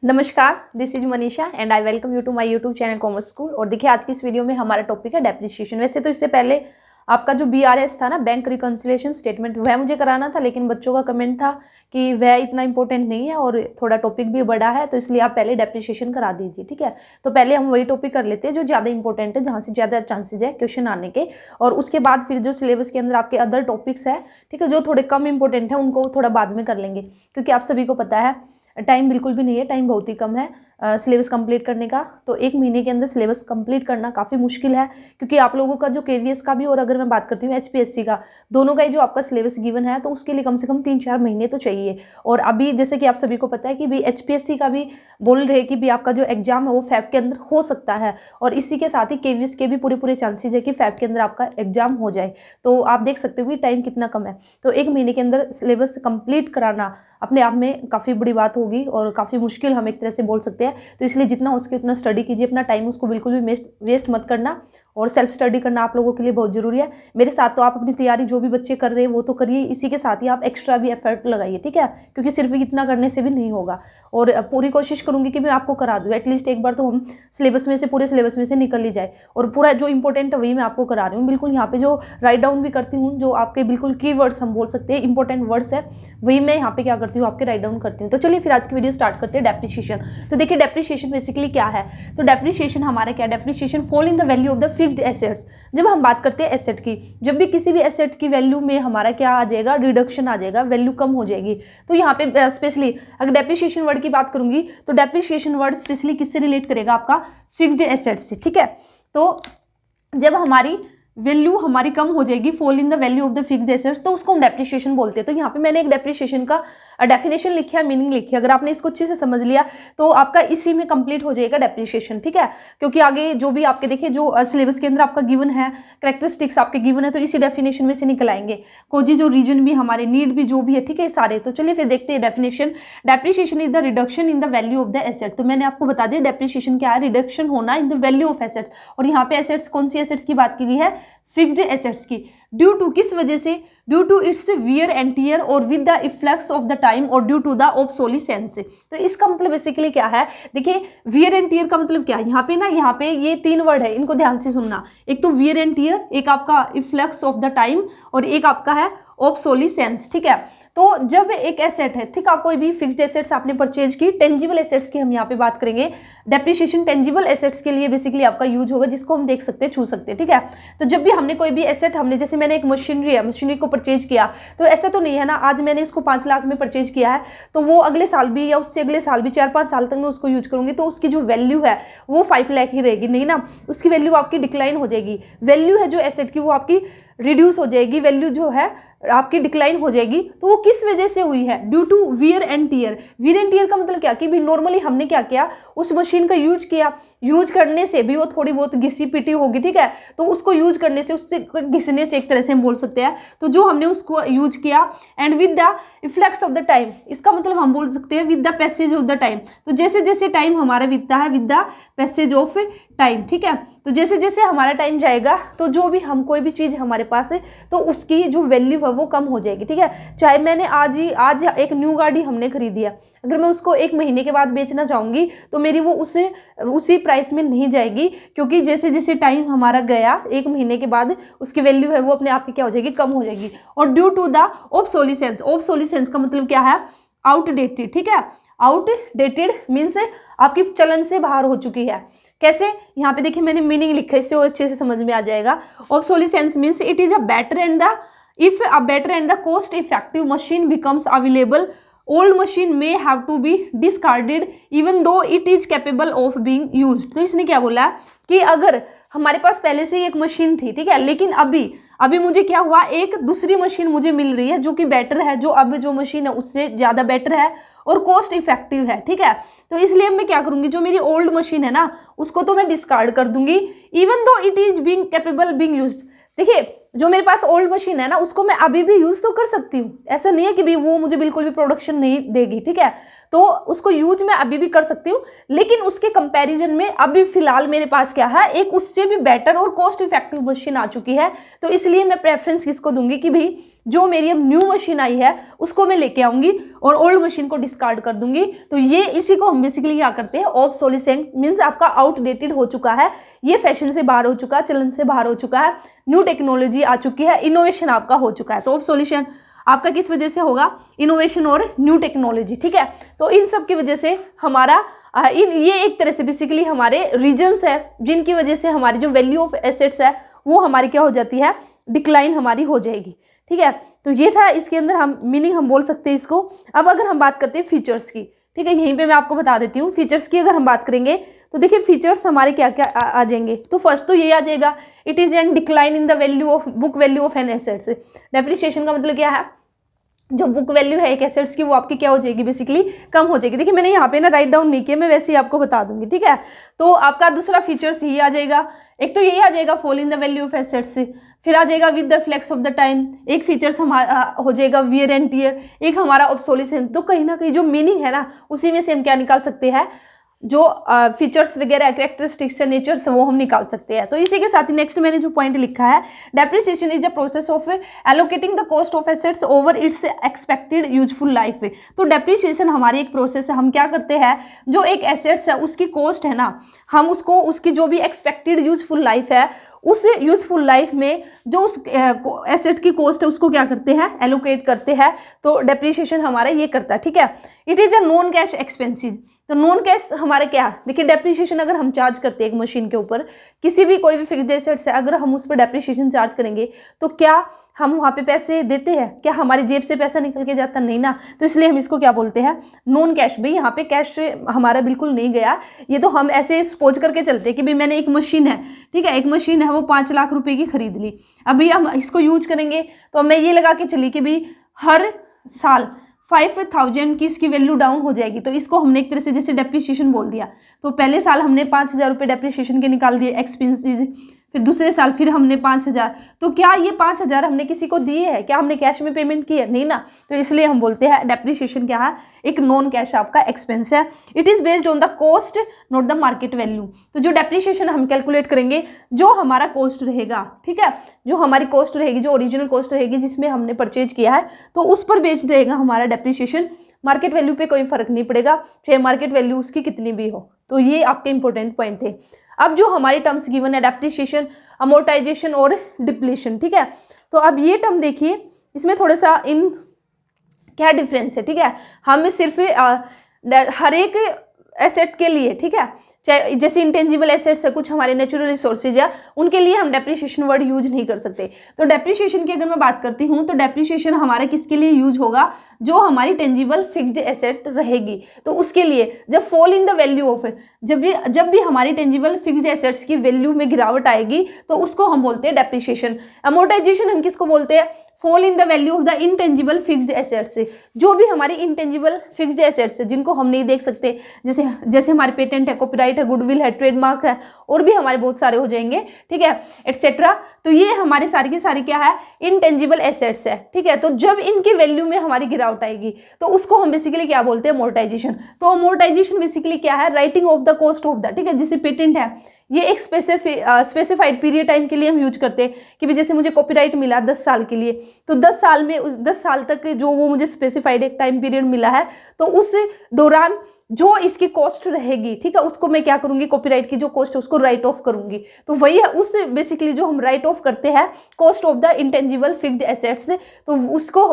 नमस्कार, this is Manisha and I welcome you to my YouTube channel Commerce School. और देखिए आज की इस वीडियो में हमारा टॉपिक है डेप्रिसिएशन। वैसे तो इससे पहले आपका जो BRS था ना, बैंक रिकंसिलिएशन स्टेटमेंट, वह मुझे कराना था, लेकिन बच्चों का कमेंट था कि वह इतना इंपॉर्टेंट नहीं है और थोड़ा टॉपिक भी बड़ा है, तो इसलिए आप पहले डेप्रिसिएशन करा दीजिए। ठीक है, तो पहले हम वही टॉपिक कर लेते हैं जो ज़्यादा इंपॉर्टेंट है, जहाँ से ज़्यादा चांसेज है क्वेश्चन आने के। और उसके बाद फिर जो सिलेबस के अंदर आपके अदर टॉपिक्स है, ठीक है, जो थोड़े कम इंपॉर्टेंट है उनको थोड़ा बाद में कर लेंगे, क्योंकि आप सभी को पता है टाइम बिल्कुल भी नहीं है, टाइम बहुत ही कम है सिलेबस कंप्लीट करने का। तो एक महीने के अंदर सिलेबस कंप्लीट करना काफ़ी मुश्किल है, क्योंकि आप लोगों का जो KVS का भी और अगर मैं बात करती हूँ HPSC का, दोनों का ही जो आपका सिलेबस गिवन है, तो उसके लिए कम से कम 3-4 महीने तो चाहिए। और अभी जैसे कि आप सभी को पता है कि भी HPSC का भी बोल रहे कि भी आपका जो एग्जाम है वो फैब के अंदर हो सकता है, और इसी के साथ ही KVS के भी पूरे चांसेज है कि फैब के अंदर आपका एग्जाम हो जाए। तो आप देख सकते हो कि टाइम कितना कम है। तो एक महीने के अंदर सिलेबस कंप्लीट कराना अपने आप में काफ़ी बड़ी बात होगी और काफ़ी मुश्किल हम एक तरह से बोल सकते हैं। तो इसलिए जितना हो सके उतना स्टडी कीजिए, अपना टाइम उसको बिल्कुल भी वेस्ट मत करना, और सेल्फ स्टडी करना आप लोगों के लिए बहुत ज़रूरी है। मेरे साथ तो आप अपनी तैयारी जो भी बच्चे कर रहे हैं वो तो करिए, इसी के साथ ही आप एक्स्ट्रा भी एफर्ट लगाइए, ठीक है, क्योंकि सिर्फ इतना करने से भी नहीं होगा। और पूरी कोशिश करूँगी कि मैं आपको करा दूँ, एटलीस्ट एक बार तो हम सिलेबस में से, पूरे सिलेबस में से निकल ही जाए, और पूरा जो इंपॉर्टेंट है वही मैं आपको करा रही हूँ। बिल्कुल यहाँ पे जो राइट डाउन भी करती हूँ, जो आपके बिल्कुल कीवर्ड्स हम बोल सकते हैं इंपॉर्टेंट वर्ड्स है, वही मैं यहाँ पे क्या करती हूँ, आपके राइट डाउन करती हूँ। तो चलिए फिर आज की वीडियो स्टार्ट करते हैं। डेप्रिसिएशन, तो देखिए डेप्रिसिएशन बेसिकली क्या है। तो डेप्रिसिएशन हमारा क्या, depreciation fall in the value of the fixed assets. जब हम बात करते हैं एसेट की, जब भी किसी भी एसेट की वैल्यू में हमारा क्या आ जाएगा, रिडक्शन आ जाएगा, वैल्यू कम हो जाएगी। तो यहाँ पे स्पेशली अगर डेप्रिसिएशन वर्ड की बात करूंगी तो डेप्रिसिएशन वर्ड स्पेशली किससे रिलेट करेगा, आपका फिक्स्ड एसेट्स से। ठीक है, तो जब हमारी वैल्यू हमारी कम हो जाएगी, fall in the value of the fixed assets, तो उसको हम डेप्रिसिएशन बोलते हैं। तो यहाँ पे मैंने एक डेप्रिसिएशन का डेफिनेशन लिखा है, मीनिंग लिखी है। अगर आपने इसको अच्छे से समझ लिया तो आपका इसी में कंप्लीट हो जाएगा डेप्रिसिएशन। ठीक है, क्योंकि आगे जो भी आपके देखिए जो सिलेबस के अंदर आपका गिवन है, कैरेक्टरिस्टिक्स आपके गिवन है, तो इसी डेफिनेशन में से निकल आएंगे। कोजी जो रीजन भी हमारे नीड भी जो भी है, ठीक है, सारे। तो चलिए फिर देखते हैं definition. Depreciation is the reduction in the value of the asset. तो मैंने आपको बता दिया डेप्रिसिएशन क्या है, रिडक्शन होना इन द वैल्यू ऑफ एसेट्स। और यहाँ पे एसेट्स कौन सी एसेट्स की बात की गई है, फिक्स्ड एसेट्स की। ड्यू टू किस वजह से, due to its wear and tear और with the efflux of the time और ड्यू टू द ऑब्सोलिसेंस। तो इसका मतलब बेसिकली क्या है, देखिए वियर एंड टियर का मतलब क्या है, यहाँ पे ना, यहाँ पे ये 3 वर्ड है, इनको ध्यान से सुनना। एक तो वियर एंड टियर, एक आपका इफ्लेक्स ऑफ द टाइम, और एक आपका है ऑब्सोलिसेंस। ठीक है, तो जब एक एसेट है, ठीक है, कोई भी फिक्स्ड एसेट्स आपने परचेज की, टेंजिबल एसेट्स की हम यहाँ पे बात करेंगे। डेप्रिसिएशन टेंजिबल एसेट्स के लिए बेसिकली आपका यूज होगा, जिसको हम देख सकते हैं, छू सकते हैं। ठीक है, तो जब भी हमने कोई भी एसेट, हमने जैसे मैंने एक मशीनरी है, मशीनरी को परचेज किया, तो ऐसा तो नहीं है ना आज मैंने इसको 5 लाख में परचेज किया है तो वो अगले साल भी या उससे अगले साल भी 4-5 साल तक मैं उसको यूज करूंगी, तो उसकी जो वैल्यू है वो 5 लाख ही रहेगी, नहीं ना, उसकी वैल्यू आपकी डिक्लाइन हो जाएगी। वैल्यू है जो एसेट की वो आपकी रिड्यूस हो जाएगी, वैल्यू जो है आपकी डिक्लाइन हो जाएगी। तो वो किस वजह से हुई है, due to wear and tear. Wear and tear का मतलब क्या कि भी नॉर्मली हमने क्या किया, उस मशीन का यूज किया, यूज करने से भी वो थोड़ी बहुत घिसी पिटी होगी, ठीक है, तो उसको यूज करने से, उससे घिसने से एक तरह से हम बोल सकते हैं। तो जो हमने उसको यूज किया, and with the efflux of the time, इसका मतलब हम बोल सकते हैं with the passage of the time. तो जैसे जैसे टाइम हमारा बीतता है, with the passage of time, ठीक है, तो जैसे जैसे हमारा टाइम जाएगा तो जो भी हम कोई भी चीज़ हमारे पास है तो उसकी जो वैल्यू है वो कम हो जाएगी। ठीक है, चाहे मैंने आज एक न्यू गाड़ी हमने खरीदी है, अगर मैं उसको 1 महीने के बाद बेचना चाहूँगी तो मेरी वो उसी प्राइस में नहीं जाएगी, क्योंकि जैसे जैसे टाइम हमारा गया 1 महीने के बाद उसकी वैल्यू है वो अपने आप ही क्या हो जाएगी, कम हो जाएगी। और due to the obsolescence, obsolescence का मतलब क्या है, आउटडेटेड। ठीक है, आउटडेटेड मीन्स आपकी चलन से बाहर हो चुकी है। कैसे, यहाँ पे देखिए मैंने मीनिंग लिखा है, इससे और अच्छे से समझ में आ जाएगा। Obsolescence means it is a better and the if a better and the cost effective machine becomes available, old machine may have to be discarded even though it is capable of being used। तो इसने क्या बोला कि अगर हमारे पास पहले से ही एक मशीन थी, ठीक है, लेकिन अभी मुझे क्या हुआ, एक दूसरी मशीन मुझे मिल रही है जो कि बेटर है, जो अब जो मशीन है उससे ज़्यादा बेटर है और कॉस्ट इफेक्टिव है। ठीक है, तो इसलिए मैं क्या करूंगी, जो मेरी ओल्ड मशीन है ना उसको तो मैं डिस्कार्ड कर दूंगी, even though it is being capable being used. देखिए जो मेरे पास ओल्ड मशीन है ना उसको मैं अभी भी यूज तो कर सकती हूँ, ऐसा नहीं है कि भी वो मुझे बिल्कुल भी प्रोडक्शन नहीं देगी। ठीक है, तो उसको यूज मैं अभी भी कर सकती हूँ, लेकिन उसके कंपैरिजन में अभी फिलहाल मेरे पास क्या है, एक उससे भी बेटर और कॉस्ट इफेक्टिव मशीन आ चुकी है। तो इसलिए मैं प्रेफरेंस किसको दूंगी कि भाई जो मेरी अब न्यू मशीन आई है उसको मैं लेके आऊंगी और ओल्ड मशीन को डिस्कार्ड कर दूंगी। तो ये इसी को हम बेसिकली क्या करते हैं, ऑब्सोलिसेंट, मींस आपका आउटडेटेड हो चुका है, ये फैशन से बाहर हो चुका है, चलन से बाहर हो चुका है, न्यू टेक्नोलॉजी आ चुकी है, इनोवेशन आपका हो चुका है। तो ऑब्सोलिशन आपका किस वजह से होगा, इनोवेशन और न्यू टेक्नोलॉजी, ठीक है। तो इन सब की वजह से हमारा ये एक तरह से बेसिकली हमारे रीजन्स है जिनकी वजह से हमारी जो वैल्यू ऑफ एसेट्स है वो हमारी क्या हो जाती है, डिक्लाइन हमारी हो जाएगी, ठीक है। तो ये था इसके अंदर हम मीनिंग हम बोल सकते हैं इसको। अब अगर हम बात करते हैं फीचर्स की, ठीक है, यहीं पे मैं आपको बता देती हूँ फीचर्स की। अगर हम बात करेंगे तो देखिए फीचर्स हमारे क्या क्या आ जाएंगे। तो फर्स्ट तो ये आ जाएगा, it is an decline in the value of book value of an assets. Depreciation का मतलब क्या है, जो बुक वैल्यू है एक एसेट्स की वो आपकी क्या हो जाएगी, बेसिकली कम हो जाएगी। देखिए मैंने यहाँ पे ना राइट डाउन नहीं किया, मैं वैसे ही आपको बता दूंगी, ठीक है। तो आपका दूसरा फीचर्स यही आ जाएगा, एक तो यही आ जाएगा fall in the value of assets, फिर आ जाएगा with the flux of the time, एक फीचर्स हमारा हो जाएगा वियर एंड टियर, एक हमारा ऑब्सोलिसेंस। तो कहीं ना कहीं जो मीनिंग है ना उसी में से हम क्या निकाल सकते हैं, जो फीचर्स वगैरह कैरेक्टरिस्टिक्स है, नेचर्स, वो हम निकाल सकते हैं। तो इसी के साथ ही नेक्स्ट मैंने जो पॉइंट लिखा है, depreciation is the process of allocating the cost of assets over it's expected useful life. तो डेप्रिसिएशन हमारी एक प्रोसेस है, हम क्या करते हैं, जो एक एसेट्स है उसकी कॉस्ट है ना, हम उसको उसकी जो भी एक्सपेक्टेड यूजफुल लाइफ है उस यूजफुल लाइफ में जो उस एसेट की कॉस्ट है उसको क्या करते हैं, एलोकेट करते हैं। तो डेप्रिसिएशन हमारा ये करता है, ठीक है। It is a non cash expenses. तो नॉन कैश हमारे क्या, देखिए डेप्रिसिएशन अगर हम चार्ज करते हैं एक मशीन के ऊपर, किसी भी कोई भी फिक्स्ड एसेट्स है, अगर हम उस पर डेप्रिसिएशन चार्ज करेंगे तो क्या हम वहाँ पे पैसे देते हैं, क्या हमारी जेब से पैसा निकल के जाता, नहीं ना। तो इसलिए हम इसको क्या बोलते हैं, नॉन कैश। भाई यहाँ पे कैश हमारा बिल्कुल नहीं गया, ये तो हम ऐसे सपोज करके चलते हैं कि भाई मैंने एक मशीन है, ठीक है, एक मशीन है वो 5 लाख रुपए की खरीद ली, अभी हम इसको यूज करेंगे तो मैं ये लगा के चली कि भाई हर साल 5000 की इसकी वैल्यू डाउन हो जाएगी। तो इसको हमने एक तरह से जैसे डेप्रिसिएशन बोल दिया। तो पहले साल हमने 5000 रुपये डेप्रिसिएशन के निकाल दिए एक्सपेंसेस, फिर दूसरे साल फिर हमने 5000। तो क्या ये 5000 हमने किसी को दिए हैं, क्या हमने कैश में पेमेंट की है, नहीं ना। तो इसलिए हम बोलते हैं डेप्रिसिएशन क्या है, एक नॉन कैश आपका एक्सपेंस है। It is based on the cost not the market value. तो जो डेप्रिसिएशन हम कैलकुलेट करेंगे, जो हमारा कॉस्ट रहेगा, ठीक है, जो हमारी कॉस्ट रहेगी, जो ओरिजिनल कॉस्ट रहेगी जिसमें हमने परचेज किया है, तो उस पर बेस्ड रहेगा हमारा डेप्रिसिएशन। मार्केट वैल्यू पे कोई फर्क नहीं पड़ेगा, चाहे मार्केट वैल्यू उसकी कितनी भी हो। तो ये आपके इंपॉर्टेंट पॉइंट थे। अब जो हमारी टर्म्स गिवन है, डेप्रिसिएशन, अमोर्टाइजेशन और डिप्लीशन, ठीक है। तो अब ये टर्म देखिए, इसमें थोड़ा सा इन क्या डिफरेंस है, ठीक है। हम सिर्फ हर एक एसेट के लिए, ठीक है, चाहे जैसे इंटेंजिबल एसेट्स है, कुछ हमारे नेचुरल रिसोर्सेज है, उनके लिए हम डेप्रिसिएशन वर्ड यूज नहीं कर सकते। तो डेप्रिसिएशन की अगर मैं बात करती हूँ तो डेप्रिसिएशन हमारा किसके लिए यूज होगा, जो हमारी टेंजिबल फिक्स्ड एसेट रहेगी तो उसके लिए। जब fall in the value of, जब भी हमारी टेंजिबल फिक्स्ड एसेट्स की वैल्यू में गिरावट आएगी तो उसको हम बोलते हैं डेप्रिसिएशन। अमोर्टाइजेशन हम किसको बोलते हैं, fall in the value of the intangible fixed assets. जो भी हमारी इनटेंजिबल फिक्स्ड एसेट्स है जिनको हम नहीं देख सकते, जैसे हमारे पेटेंट है, कॉपीराइट है, गुडविल है, ट्रेडमार्क है, और भी हमारे बहुत सारे हो जाएंगे, ठीक है, एटसेट्रा। तो ये हमारे सारी की सारी क्या है, इनटेंजिबल एसेट्स है, ठीक है। तो जब इनकी वैल्यू में हमारी गिरावट आएगी तो उसको हम बेसिकली क्या बोलते हैं, अमोर्टाइजेशन। तो अमोर्टाइजेशन बेसिकली क्या है, writing of the cost of the, ठीक है। जैसे पेटेंट है, ये एक स्पेसिफाइड पीरियड टाइम के लिए हम यूज करते हैं कि भी जैसे मुझे कॉपीराइट मिला 10 साल के लिए, तो 10 साल में 10 साल तक जो वो मुझे स्पेसिफाइड एक टाइम पीरियड मिला है, तो उस दौरान जो इसकी कॉस्ट रहेगी, ठीक है, उसको मैं क्या करूंगी, कॉपीराइट की जो कॉस्ट है उसको राइट ऑफ करूंगी। तो वही है उस बेसिकली जो हम राइट ऑफ करते हैं cost of the intangible fixed assets, तो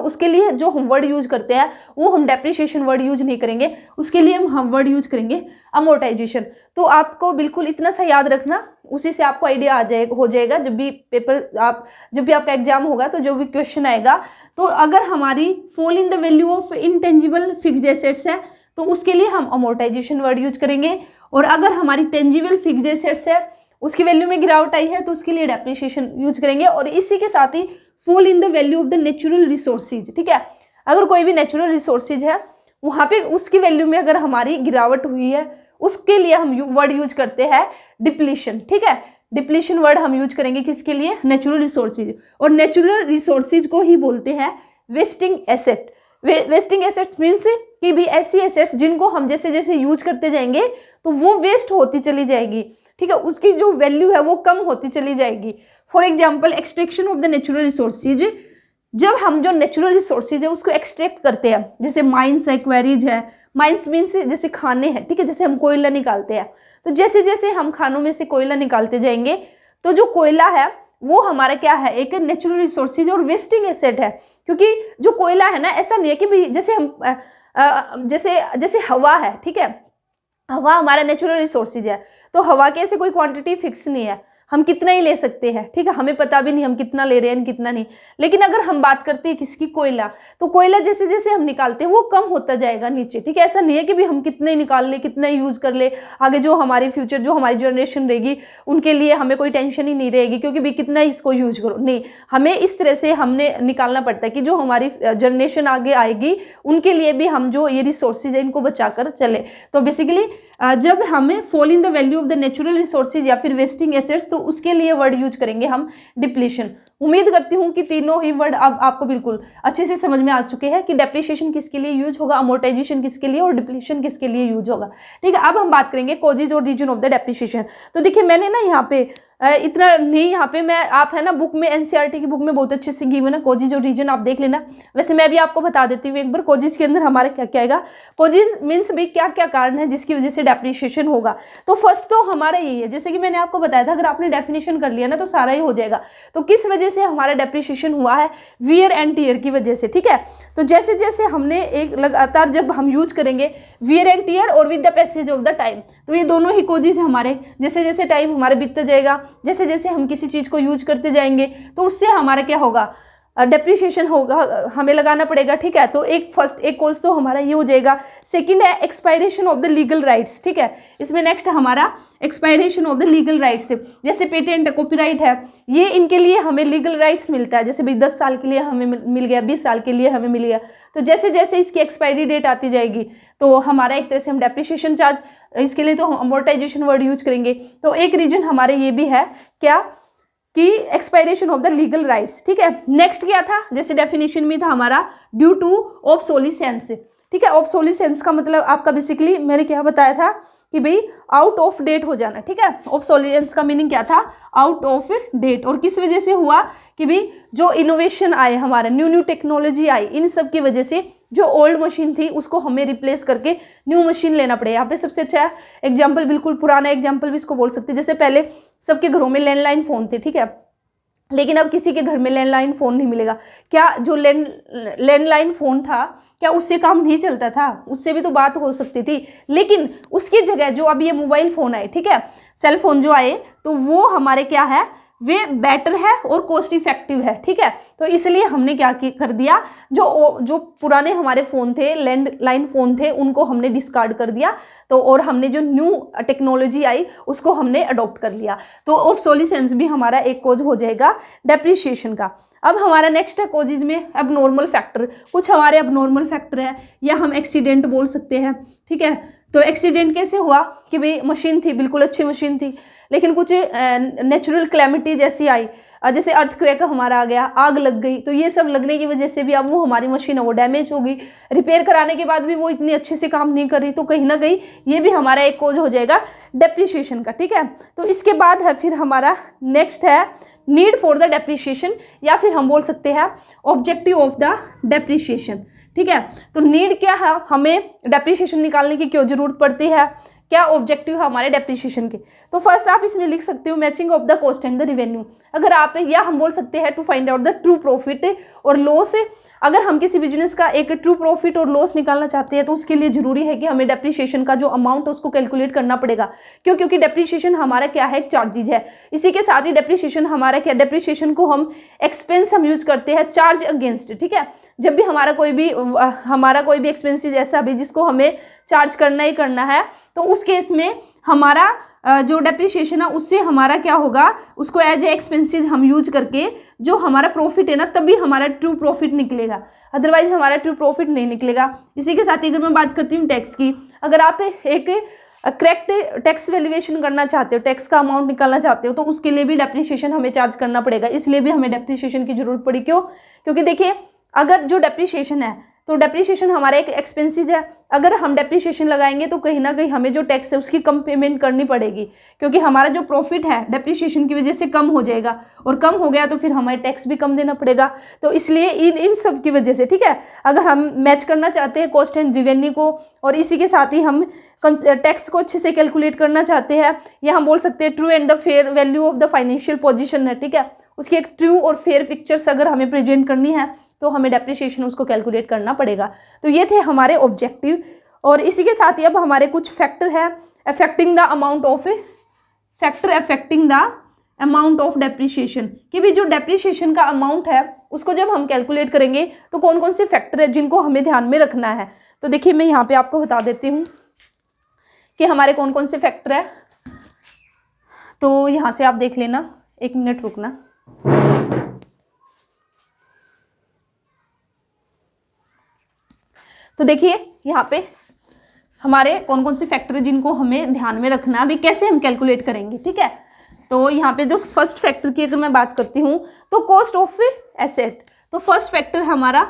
उसके लिए जो हम वर्ड यूज करते हैं वो हम डेप्रिसिएशन वर्ड यूज नहीं करेंगे, उसके लिए हम वर्ड यूज करेंगे अमोर्टाइजेशन। तो आपको बिल्कुल इतना सा याद रखना, उसी से आपको आइडिया हो जाएगा जब भी आपका एग्जाम होगा तो जो भी क्वेश्चन आएगा। तो अगर हमारी fall in the value of intangible fixed assets है तो उसके लिए हम अमोर्टाइजेशन वर्ड यूज करेंगे, और अगर हमारी टेंजिबल फिक्स्ड एसेट्स है उसकी वैल्यू में गिरावट आई है तो उसके लिए डेप्रिसिएशन यूज करेंगे। और इसी के साथ ही fall in the value of the natural resources, ठीक है, अगर कोई भी नेचुरल रिसोर्सेज है वहाँ पे उसकी वैल्यू में अगर हमारी गिरावट हुई है उसके लिए हम वर्ड यूज करते हैं डिप्लीशन, ठीक है। डिप्लीशन वर्ड हम यूज करेंगे किसके लिए, नेचुरल रिसोर्सेज। और नेचुरल रिसोर्सेज को ही बोलते हैं wasting asset, wasting assets means कि भी ऐसी एसेट्स जिनको हम जैसे जैसे यूज करते जाएंगे तो वो वेस्ट होती चली जाएगी, ठीक है, उसकी जो वैल्यू है वो कम होती चली जाएगी। For example extraction of the natural resources, जब हम जो नेचुरल रिसोर्सेज है उसको एक्सट्रैक्ट करते हैं, जैसे माइंस है, क्वेरीज है, माइंस मीन्स जैसे खाने हैं, ठीक है, जैसे हम कोयला निकालते हैं, तो जैसे जैसे हम खानों में से कोयला निकालते जाएंगे तो जो कोयला है वो हमारा क्या है, एक नेचुरल रिसोर्सेज और वेस्टिंग एसेट है। क्योंकि जो कोयला है ना, ऐसा नहीं है कि भाई जैसे हम जैसे हवा है, ठीक है, हवा हमारा नेचुरल रिसोर्सेज है, तो हवा की ऐसे कोई क्वांटिटी फिक्स नहीं है, हम कितना ही ले सकते हैं, ठीक है, हमें पता भी नहीं हम कितना ले रहे हैं कितना नहीं। लेकिन अगर हम बात करते हैं किसकी, कोयला, तो कोयला जैसे जैसे हम निकालते हैं वो कम होता जाएगा नीचे, ठीक है, ऐसा नहीं है कि भी हम कितना ही निकाल ले, कितना ही यूज कर ले, आगे जो हमारी फ्यूचर जो हमारी जनरेशन रहेगी उनके लिए हमें कोई टेंशन ही नहीं रहेगी क्योंकि भी कितना ही इसको यूज करो, नहीं, हमें इस तरह से हमने निकालना पड़ता है कि जो हमारी जनरेशन आगे आएगी उनके लिए भी हम जो ये रिसोर्सेज है इनको बचा कर चले। तो बेसिकली जब हमें fall in the value of the natural resources या फिर वेस्टिंग एसेट्स, तो उसके लिए वर्ड यूज करेंगे हम डिप्लीशन। उम्मीद करती हूँ कि तीनों ही वर्ड अब आपको बिल्कुल अच्छे से समझ में आ चुके हैं कि डेप्रिसिएशन किसके लिए यूज होगा, अमोर्टाइजेशन किसके लिए और डिप्लीशन किसके लिए यूज होगा, ठीक है। अब हम बात करेंगे कॉजेज और रीजन ऑफ द डेप्रिसिएशन। तो देखिए मैंने ना यहाँ पे इतना नहीं, यहाँ पे मैं आप है ना बुक में एनसीईआरटी की बुक में बहुत अच्छे से गिवन है कॉजेज और रीजन, आप देख लेना। वैसे मैं भी आपको बता देती हूँ एक बार कॉजेज के अंदर हमारे क्या क्या आएगा। कॉजेज मीन्स भी क्या क्या कारण है जिसकी वजह से डेप्रिसिएशन होगा। तो फर्स्ट तो हमारा यही है, जैसे कि मैंने आपको बताया था, अगर आपने डेफिनेशन कर लिया ना तो सारा ही हो जाएगा। तो किस वजह से हमारा डेप्रिसिएशन हुआ है, वियर एंड टियर की वजह से, ठीक है। तो जैसे जैसे हमने एक लगातार जब हम यूज करेंगे वियर एंड टियर और with the passage of the time, तो ये दोनों ही कॉजेज हमारे जैसे जैसे टाइम हमारे बीतता जाएगा, जैसे जैसे हम किसी चीज को यूज करते जाएंगे तो उससे हमारा क्या होगा, डेप्रिसिएशन होगा, हमें लगाना पड़ेगा, ठीक है। तो एक कॉज तो हमारा ये हो जाएगा। सेकंड है expiration of the legal rights, ठीक है, इसमें नेक्स्ट हमारा expiration of the legal rights, जैसे पेटेंट है, कॉपीराइट है, ये इनके लिए हमें लीगल राइट्स मिलता है, जैसे 10 साल के लिए हमें मिल गया, 20 साल के लिए हमें मिल गया। तो जैसे जैसे इसकी एक्सपायरी डेट आती जाएगी तो हमारा एक तरह से हम डेप्रिसिएशन चार्ज, इसके लिए तो हम अमोर्टाइजेशन वर्ड यूज करेंगे। तो एक रीजन हमारे ये भी है क्या कि expiration of the legal rights, ठीक है। नेक्स्ट क्या था, जैसे डेफिनेशन में था हमारा ड्यू टू ऑब्सोलिसेंस, ठीक है। ऑब्सोलिसेंस का मतलब आपका बेसिकली मैंने क्या बताया था कि भाई आउट ऑफ डेट हो जाना, ठीक है। ऑब्सोलिसेंस का मीनिंग क्या था, आउट ऑफ डेट। और किस वजह से हुआ कि भाई जो इनोवेशन आए हमारे, न्यू न्यू टेक्नोलॉजी आई, इन सब की वजह से जो ओल्ड मशीन थी उसको हमें रिप्लेस करके न्यू मशीन लेना पड़े। यहाँ पे सबसे अच्छा एग्जाम्पल, बिल्कुल पुराना एग्जाम्पल भी इसको बोल सकते हैं, जैसे पहले सबके घरों में लैंडलाइन फोन थे, ठीक है, लेकिन अब किसी के घर में लैंडलाइन फोन नहीं मिलेगा। क्या जो लैंडलाइन फोन था क्या उससे काम नहीं चलता था, उससे भी तो बात हो सकती थी, लेकिन उसकी जगह जो अब ये मोबाइल फोन आए, ठीक है, सेल फोन जो आए, तो वो हमारे क्या है, वे बेटर है और कॉस्ट इफेक्टिव है, ठीक है। तो इसलिए हमने क्या कर दिया, जो पुराने हमारे फ़ोन थे, लैंडलाइन फ़ोन थे, उनको हमने डिस्कार्ड कर दिया, तो और हमने जो न्यू टेक्नोलॉजी आई उसको हमने अडॉप्ट कर लिया। तो ऑब्सोलिसेंस भी हमारा एक कॉज हो जाएगा डेप्रिसिएशन का। अब हमारा नेक्स्ट है कॉजेज में एबनॉर्मल फैक्टर। कुछ हमारे एबनॉर्मल फैक्टर है या हम एक्सीडेंट बोल सकते हैं, ठीक है। तो एक्सीडेंट कैसे हुआ कि भाई मशीन थी, बिल्कुल अच्छी मशीन थी, लेकिन कुछ नेचुरल क्लैमिटी जैसी आई, जैसे अर्थक्वेक हमारा आ गया, आग लग गई, तो ये सब लगने की वजह से भी अब वो हमारी मशीन है वो डैमेज हो गई, रिपेयर कराने के बाद भी वो इतनी अच्छे से काम नहीं कर रही, तो कहीं ना कहीं ये भी हमारा एक कॉज हो जाएगा डेप्रिसिएशन का, ठीक है। तो इसके बाद है फिर हमारा नेक्स्ट है नीड फॉर द डेप्रिसिएशन, या फिर हम बोल सकते हैं ऑब्जेक्टिव ऑफ द डेप्रिसिएशन, ठीक है। तो नीड क्या है, हमें डेप्रिसिएशन निकालने की क्यों जरूरत पड़ती है, क्या ऑब्जेक्टिव है हमारे डेप्रिसिएशन के। तो फर्स्ट आप इसमें लिख सकते हो matching of the cost and the revenue, अगर आप, या हम बोल सकते हैं to find out the true profit और लॉस। अगर हम किसी बिजनेस का एक ट्रू प्रॉफिट और लॉस निकालना चाहते हैं तो उसके लिए जरूरी है कि हमें डेप्रिसिएशन का जो अमाउंट है उसको कैलकुलेट करना पड़ेगा। क्यों, क्योंकि डेप्रिसिएशन हमारा क्या है, चार्जेज है। इसी के साथ ही डेप्रिसिएशन हमारा क्या, डेप्रिसिएशन को हम एक्सपेंस हम यूज करते हैं चार्ज अगेंस्ट, ठीक है। जब भी हमारा कोई भी एक्सपेंसेस ऐसा भी जिसको हमें चार्ज करना ही करना है, तो उस केस में हमारा जो डेप्रिसिएशन है उससे हमारा क्या होगा, उसको एज ए एक्सपेंसेस हम यूज करके जो हमारा प्रॉफिट है ना, तभी हमारा ट्रू प्रॉफिट निकलेगा, अदरवाइज हमारा ट्रू प्रॉफिट नहीं निकलेगा। इसी के साथ ही अगर मैं बात करती हूँ टैक्स की, अगर आप एक करेक्ट टैक्स वैल्यूएशन करना चाहते हो, टैक्स का अमाउंट निकालना चाहते हो, तो उसके लिए भी डेप्रिसिएशन हमें चार्ज करना पड़ेगा। इसलिए भी हमें डेप्रिसिएशन की जरूरत पड़ी। क्यों, क्योंकि देखिए अगर जो डेप्रिसिएशन है तो डेप्रिसिएशन हमारा एक एक्सपेंसेस है। अगर हम डेप्रिसिएशन लगाएंगे तो कहीं ना कहीं हमें जो टैक्स है उसकी कम पेमेंट करनी पड़ेगी, क्योंकि हमारा जो प्रॉफिट है डेप्रिसिएशन की वजह से कम हो जाएगा, और कम हो गया तो फिर हमें टैक्स भी कम देना पड़ेगा। तो इसलिए इन सब की वजह से, ठीक है, अगर हम मैच करना चाहते हैं कॉस्ट एंड रिवेन्यू को, और इसी के साथ ही हम टैक्स को अच्छे से कैलकुलेट करना चाहते हैं, या हम बोल सकते हैं true and the fair value of the financial position है, ठीक है, उसकी एक ट्रू और फेयर पिक्चर्स अगर हमें प्रेजेंट करनी है तो हमें डेप्रिसिएशन उसको कैलकुलेट करना पड़ेगा। तो ये थे हमारे ऑब्जेक्टिव, और इसी के साथ ही अब हमारे कुछ फैक्टर है affecting the amount of depreciation, कि भी जो डेप्रिसिएशन का अमाउंट है उसको जब हम कैलकुलेट करेंगे तो कौन कौन से फैक्टर है जिनको हमें ध्यान में रखना है। तो देखिए मैं यहाँ पे आपको बता देती हूँ कि हमारे कौन कौन से फैक्टर है। तो यहाँ से आप देख लेना, 1 मिनट रुकना। तो देखिए यहाँ पे हमारे कौन कौन से फैक्टर है जिनको हमें ध्यान में रखना, अभी कैसे हम कैलकुलेट करेंगे, ठीक है। तो यहाँ पे जो फर्स्ट फैक्टर की अगर मैं बात करती हूँ तो कॉस्ट ऑफ एसेट, तो फर्स्ट फैक्टर हमारा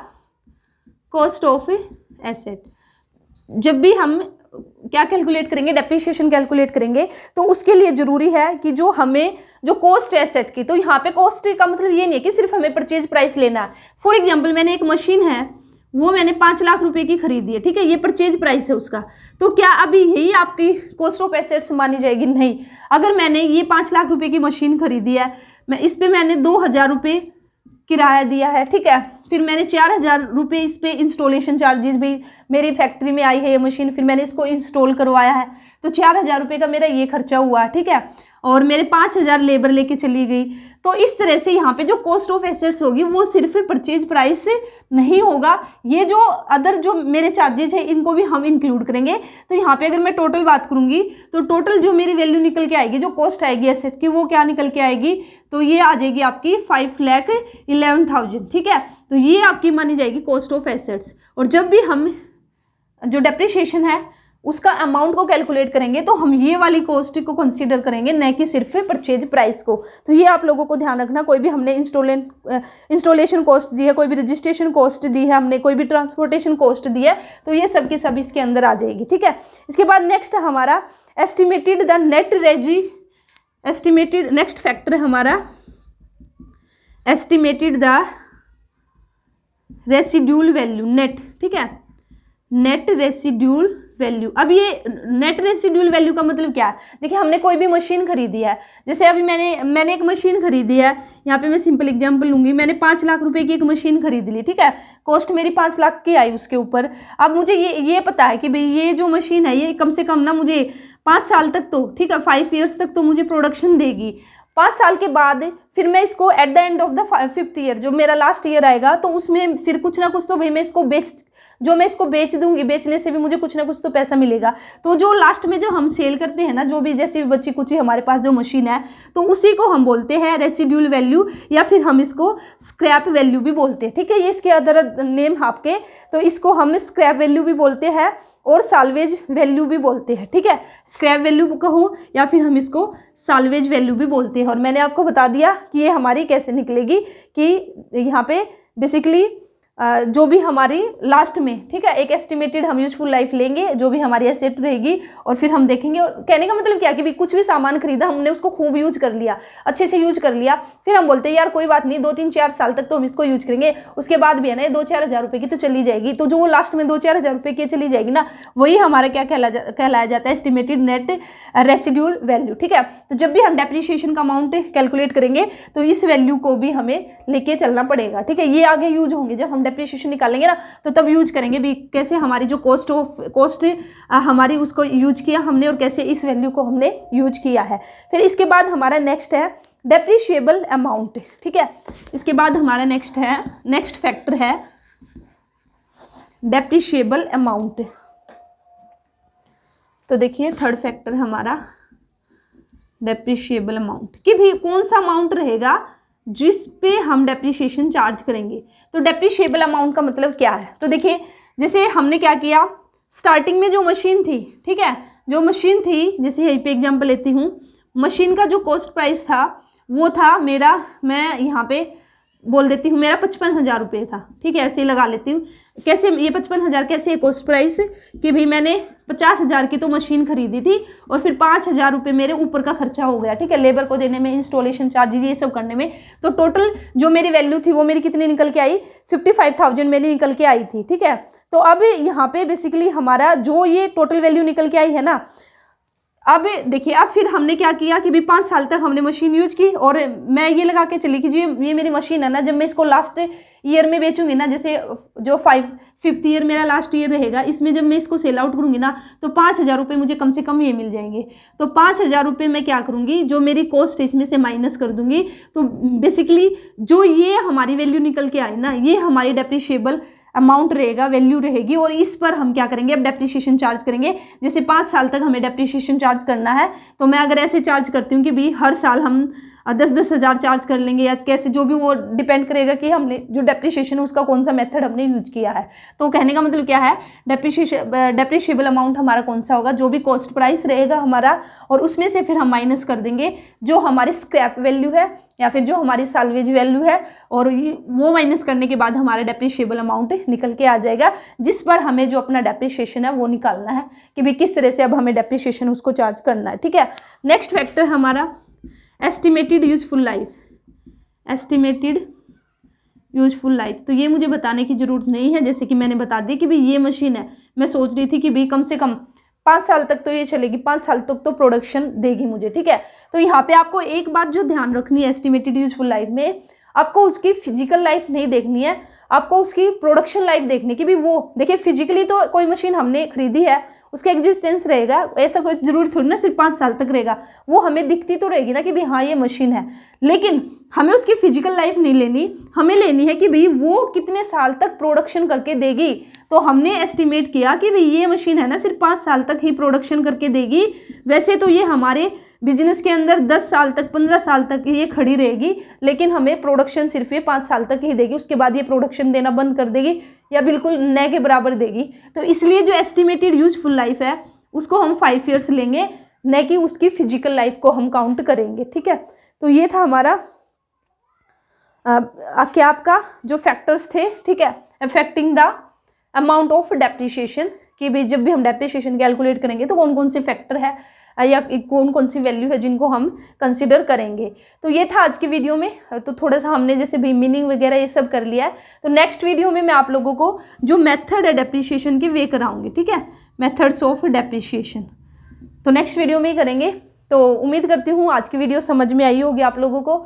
कॉस्ट ऑफ एसेट। जब भी हम क्या कैलकुलेट करेंगे, डेप्रिसिएशन कैलकुलेट करेंगे, तो उसके लिए जरूरी है कि जो हमें जो कॉस्ट एसेट की, तो यहाँ पे कॉस्ट का मतलब ये नहीं है कि सिर्फ हमें परचेज प्राइस लेना है। फॉर एग्जाम्पल मैंने एक मशीन है, वो मैंने 5 लाख रुपए की खरीदी है, ठीक है, ये परचेज प्राइस है उसका, तो क्या अभी यही आपकी कॉस्ट ऑफ एसेट्स मानी जाएगी? नहीं। अगर मैंने ये 5 लाख रुपए की मशीन खरीदी है, मैं इस पे मैंने 2,000 रुपये किराया दिया है, ठीक है, फिर मैंने 4,000 रुपये इस पे इंस्टॉलेशन चार्जेस भी, मेरी फैक्ट्री में आई है ये मशीन, फिर मैंने इसको इंस्टॉल करवाया है, तो 4,000 रुपये का मेरा ये खर्चा हुआ, ठीक है, और मेरे 5,000 लेबर लेके चली गई। तो इस तरह से यहाँ पे जो कॉस्ट ऑफ एसेट्स होगी वो सिर्फ परचेज प्राइस से नहीं होगा, ये जो अदर जो मेरे चार्जेज है इनको भी हम इंक्लूड करेंगे। तो यहाँ पे अगर मैं टोटल बात करूँगी तो टोटल जो मेरी वैल्यू निकल के आएगी, जो कॉस्ट आएगी एसेट की, वो क्या निकल के आएगी, तो ये आ जाएगी आपकी 5,11,000, ठीक है। तो ये आपकी मानी जाएगी कॉस्ट ऑफ एसेट्स। और जब भी हम जो डेप्रिसिएशन है उसका अमाउंट को कैलकुलेट करेंगे तो हम ये वाली कॉस्ट को कंसीडर करेंगे, न कि सिर्फ परचेज प्राइस को। तो ये आप लोगों को ध्यान रखना, कोई भी हमने इंस्टॉलेशन कॉस्ट दी है, कोई भी रजिस्ट्रेशन कॉस्ट दी है हमने, कोई भी ट्रांसपोर्टेशन कॉस्ट दी है, तो ये सब की सब इसके अंदर आ जाएगी, ठीक है। इसके बाद नेक्स्ट हमारा एस्टिमेटेड द नेक्स्ट फैक्टर हमारा estimated the residual value, net, ठीक है, नेट रेसिड्यूल वैल्यू। अब ये नेट रेसिड्यूल वैल्यू का मतलब क्या है? देखिए हमने कोई भी मशीन खरीदी है, जैसे अभी मैंने एक मशीन खरीदी है, यहाँ पे मैं सिंपल एग्जांपल लूंगी, मैंने 5 लाख रुपए की एक मशीन खरीद ली, ठीक है, कॉस्ट मेरी 5 लाख की आई उसके ऊपर। अब मुझे ये पता है कि भाई ये जो मशीन है ये कम से कम ना मुझे 5 साल तक तो, ठीक है, 5 ईयर्स तक तो मुझे प्रोडक्शन देगी। 5 साल के बाद फिर मैं इसको at the end of the 5th year, जो मेरा लास्ट ईयर आएगा, तो उसमें फिर कुछ ना कुछ तो भाई मैं इसको बेच दूंगी, बेचने से भी मुझे कुछ ना कुछ तो पैसा मिलेगा। तो जो लास्ट में जो हम सेल करते हैं ना, जो भी जैसे बची कुछ हमारे पास जो मशीन है, तो उसी को हम बोलते हैं रेसिड्यूल वैल्यू, या फिर हम इसको स्क्रैप वैल्यू भी बोलते हैं, ठीक है। ये इसके अदर नेम आपके, तो इसको हम स्क्रैप वैल्यू भी बोलते हैं और साल्वेज वैल्यू भी बोलते हैं, ठीक है। स्क्रैप वैल्यू कहो या फिर हम इसको साल्वेज वैल्यू भी बोलते हैं। और मैंने आपको बता दिया कि ये हमारी कैसे निकलेगी, कि यहाँ पे बेसिकली जो भी हमारी लास्ट में, ठीक है, एक एस्टिमेटेड हम यूजफुल लाइफ लेंगे, जो भी हमारी एसेट रहेगी, और फिर हम देखेंगे। और कहने का मतलब क्या कि भी कुछ भी सामान खरीदा, हमने उसको खूब यूज कर लिया, अच्छे से यूज कर लिया, फिर हम बोलते हैं यार कोई बात नहीं, 2-3-4 साल तक तो हम इसको यूज करेंगे, उसके बाद भी है ना 2-4 हज़ार रुपये की तो चली जाएगी। तो जो वो लास्ट में 2-4 हज़ार रुपये की चली जाएगी ना, वही हमारा क्या कहलाया जाता है, एस्टिमेटेड नेट रेसिड्यूल वैल्यू, ठीक है। तो जब भी हम डेप्रिसिएशन का अमाउंट कैलकुलेट करेंगे तो इस वैल्यू को भी हमें लेके चलना पड़ेगा, ठीक है। ये आगे यूज होंगे, जब हम डेप्रिसिएशन निकालेंगे ना तो तब यूज करेंगे भी, कैसे हमारी जो कॉस्ट हमारी उसको यूज किया हमने, और कैसे इस वैल्यू को हमने यूज किया है। फिर इसके बाद हमारा नेक्स्ट है डेप्रिशिएबल अमाउंट, ठीक है। इसके बाद हमारा नेक्स्ट फैक्टर है डेप्रिशिएबल अमाउंट। तो देखिए थर्ड फैक्टर हमारा डेप्रिशिएबल अमाउंट, कि भी कौन सा अमाउंट रहेगा जिस पे हम डेप्रिसिएशन चार्ज करेंगे। तो डेप्रिशिएबल अमाउंट का मतलब क्या है? तो देखिए जैसे हमने क्या किया, स्टार्टिंग में जो मशीन थी, ठीक है, जो मशीन थी, जैसे यहीं पे एग्जांपल लेती हूँ, मशीन का जो कॉस्ट प्राइस था वो था मेरा, मैं यहाँ पे बोल देती हूँ मेरा 55,000 रुपये था, ठीक है, ऐसे ही लगा लेती हूँ। कैसे ये 55,000 कैसे है कॉस्ट प्राइस कि भाई मैंने 50,000 की तो मशीन खरीदी थी और फिर 5,000 रुपये मेरे ऊपर का खर्चा हो गया, ठीक है, लेबर को देने में, इंस्टॉलेशन चार्जेज ये सब करने में। तो टोटल जो मेरी वैल्यू थी वो मेरी कितनी निकल के आई, 55,000 मेरी निकल के आई थी, ठीक है। तो अब यहाँ पे बेसिकली हमारा जो ये टोटल वैल्यू निकल के आई है ना, अब देखिए, अब फिर हमने क्या किया कि भाई 5 साल तक हमने मशीन यूज की और मैं ये लगा के चली कि जी ये मेरी मशीन है ना, जब मैं इसको लास्ट ईयर में बेचूंगी ना, जैसे जो 5th ईयर मेरा लास्ट ईयर रहेगा, इसमें जब मैं इसको सेल आउट करूंगी ना, तो 5,000 रुपये मुझे कम से कम ये मिल जाएंगे। तो 5,000 रुपये मैं क्या करूंगी, जो मेरी कॉस्ट इसमें से माइनस कर दूंगी। तो बेसिकली जो ये हमारी वैल्यू निकल के आई ना, ये हमारी डेप्रिशिएबल अमाउंट रहेगा, वैल्यू रहेगी, और इस पर हम क्या करेंगे, अब डेप्रिसिएशन चार्ज करेंगे। जैसे 5 साल तक हमें डेप्रिसिएशन चार्ज करना है, तो मैं अगर ऐसे चार्ज करती हूँ कि भाई हर साल हम 10-10 हज़ार चार्ज कर लेंगे या कैसे, जो भी, वो डिपेंड करेगा कि हमने जो डेप्रिसिएशन है उसका कौन सा मेथड हमने यूज किया है। तो कहने का मतलब क्या है, डेप्रिशिएबल अमाउंट हमारा कौन सा होगा, जो भी कॉस्ट प्राइस रहेगा हमारा, और उसमें से फिर हम माइनस कर देंगे जो हमारी स्क्रैप वैल्यू है या फिर जो हमारी साल्वेज वैल्यू है, और वो माइनस करने के बाद हमारा डेप्रिशिएबल अमाउंट निकल के आ जाएगा, जिस पर हमें जो अपना डेप्रिसिएशन है वो निकालना है कि भाई किस तरह से अब हमें डेप्रिसिएशन उसको चार्ज करना है, ठीक है। नेक्स्ट फैक्टर हमारा estimated useful life, estimated useful life. तो ये मुझे बताने की ज़रूरत नहीं है, जैसे कि मैंने बता दी कि भाई ये मशीन है, मैं सोच रही थी कि भाई कम से कम 5 साल तक तो ये चलेगी, 5 साल तक तो प्रोडक्शन देगी मुझे, ठीक है। तो यहाँ पे आपको एक बात जो ध्यान रखनी है एस्टिमेटेड यूजफुल लाइफ में, आपको उसकी फिजिकल लाइफ नहीं देखनी है, आपको उसकी प्रोडक्शन लाइफ देखनी कि भी वो, देखिए फिजिकली तो कोई मशीन हमने खरीदी है, उसका एग्जिस्टेंस रहेगा, ऐसा कोई जरूरी थोड़ी ना सिर्फ 5 साल तक रहेगा, वो हमें दिखती तो रहेगी ना कि भाई हाँ ये मशीन है, लेकिन हमें उसकी फिजिकल लाइफ नहीं लेनी, हमें लेनी है कि भाई वो कितने साल तक प्रोडक्शन करके देगी। तो हमने एस्टिमेट किया कि भाई ये मशीन है ना सिर्फ 5 साल तक ही प्रोडक्शन करके देगी, वैसे तो ये हमारे बिजनेस के अंदर 10 साल तक, 15 साल तक ये खड़ी रहेगी, लेकिन हमें प्रोडक्शन सिर्फ ये 5 साल तक ही देगी, उसके बाद ये प्रोडक्शन देना बंद कर देगी या बिल्कुल नए के बराबर देगी। तो इसलिए जो एस्टिमेटेड यूजफुल लाइफ है उसको हम 5 ईयर्स लेंगे, न कि उसकी फिजिकल लाइफ को हम काउंट करेंगे, ठीक है। तो ये था हमारा क्या आपका जो फैक्टर्स थे, ठीक है, affecting the amount of depreciation, कि भाई जब भी हम डेप्रिसिएशन कैलकुलेट करेंगे तो कौन कौन से फैक्टर है या कौन कौन सी वैल्यू है जिनको हम कंसिडर करेंगे। तो ये था आज की वीडियो में। तो थोड़ा सा हमने जैसे भी मीनिंग वगैरह ये सब कर लिया है, तो नेक्स्ट वीडियो में मैं आप लोगों को जो मेथड है डेप्रिसिएशन के वे कराऊंगी, ठीक है, मेथड्स ऑफ डेप्रिसिएशन, तो नेक्स्ट वीडियो में ही करेंगे। तो उम्मीद करती हूँ आज की वीडियो समझ में आई होगी आप लोगों को।